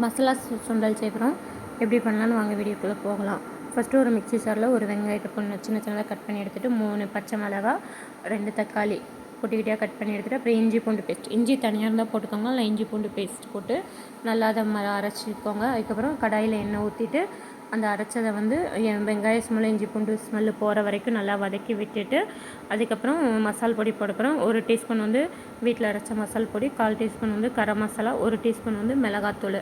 மசாலா சுண்டல் செய்கிறோம். எப்படி பண்ணலான்னு வாங்க வீடியோக்குள்ளே போகலாம். ஃபஸ்ட்டு ஒரு மிக்ஸி ஜாரில் ஒரு வெங்காயத்தை சின்ன சின்னதாக கட் பண்ணி எடுத்துகிட்டு 3 பச்சை மிளகாய் 2 தக்காளி குட்டி குட்டியாக கட் பண்ணி எடுத்துகிட்டு அப்புறம் இஞ்சி பூண்டு பேஸ்ட், இஞ்சி தனியாக இருந்தால் போட்டுக்கோங்க, இல்லை இஞ்சி பூண்டு பேஸ்ட் போட்டு நல்லா அதை அரைச்சிக்கோங்க. அதுக்கப்புறம் கடாயில் எண்ணெய் ஊற்றிட்டு அந்த அரைச்சதை வந்து வெங்காய ஸ்மெல்லு இஞ்சி பூண்டு ஸ்மெல்லு போகிற வரைக்கும் நல்லா வதக்கி விட்டுட்டு அதுக்கப்புறம் மசால் பொடி போடுறோம். 1 டீஸ்பூன் வந்து வீட்டில் அரைச்ச மசால் பொடி, 1/4 டீஸ்பூன் வந்து கரம் மசாலா, 1 டீஸ்பூன் வந்து மிளகாத்தூள்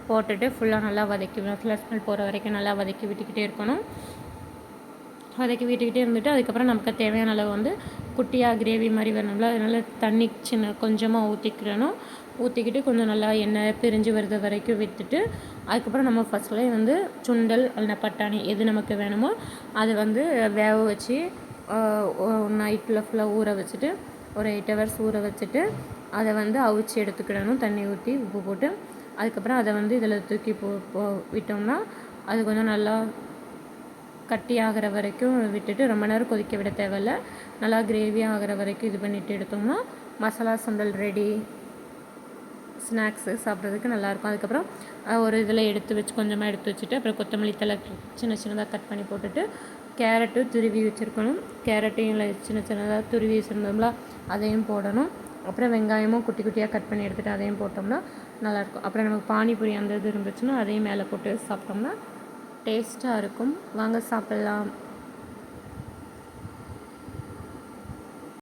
போட்டுட்டு ஃபுல்லாக நல்லா வதக்கி ஸ்மெல் போகிற வரைக்கும் நல்லா வதக்கி விட்டுக்கிட்டே இருக்கணும். வதக்கி விட்டுக்கிட்டே இருந்துட்டு அதுக்கப்புறம் நமக்கு தேவையான அளவு வந்து குட்டியாக கிரேவி மாதிரி வரணும்ல, அதனால் தண்ணி கொஞ்சமாக ஊற்றிக்கிறணும். ஊற்றிக்கிட்டு கொஞ்சம் நல்லா எண்ணெய் பிரிஞ்சு வருது வரைக்கும் விட்டுட்டு அதுக்கப்புறம் நம்ம ஃபஸ்ட்லேயே வந்து சுண்டல் அல்ல பட்டாணி எது நமக்கு வேணுமோ அது வந்து வேக வச்சு நைட்டில் ஃபுல்லாக ஊற வச்சுட்டு ஒரு 8 ஹவர்ஸ் ஊற வச்சுட்டு அதை வந்து அவிச்சு எடுத்துக்கிடணும். தண்ணி ஊற்றி உப்பு போட்டு அதுக்கப்புறம் அதை வந்து இதில் தூக்கி விட்டோம்னா அது கொஞ்சம் நல்லா கட்டி ஆகிற வரைக்கும் விட்டுட்டு ரொம்ப நேரம் கொதிக்க விட தேவையில்ல. நல்லா கிரேவி ஆகிற வரைக்கும் இது பண்ணிவிட்டு எடுத்தோம்னா மசாலா சுண்டல் ரெடி. ஸ்நாக்ஸு சாப்பிட்றதுக்கு நல்லாயிருக்கும். அதுக்கப்புறம் ஒரு இதில் கொஞ்சமாக எடுத்து வச்சுட்டு அப்புறம் கொத்தமல்லி தழை சின்ன சின்னதாக கட் பண்ணி போட்டுட்டு கேரட்டு துருவி வச்சுருக்கணும். கேரட்டையும் சின்ன சின்னதாக துருவி வச்சுருந்தோம்ல அதையும் போடணும். அப்புறம் வெங்காயமும் குட்டி குட்டியாக கட் பண்ணி எடுத்துகிட்டு அதையும் போட்டோம்னா நல்லாயிருக்கும். அப்புறம் நமக்கு பானிபூரி அந்த இது இருந்துச்சுன்னா அதையும் மேலே போட்டு சாப்பிட்டோம்னா டேஸ்ட்டாக இருக்கும். வாங்க சாப்பிட்லாம்.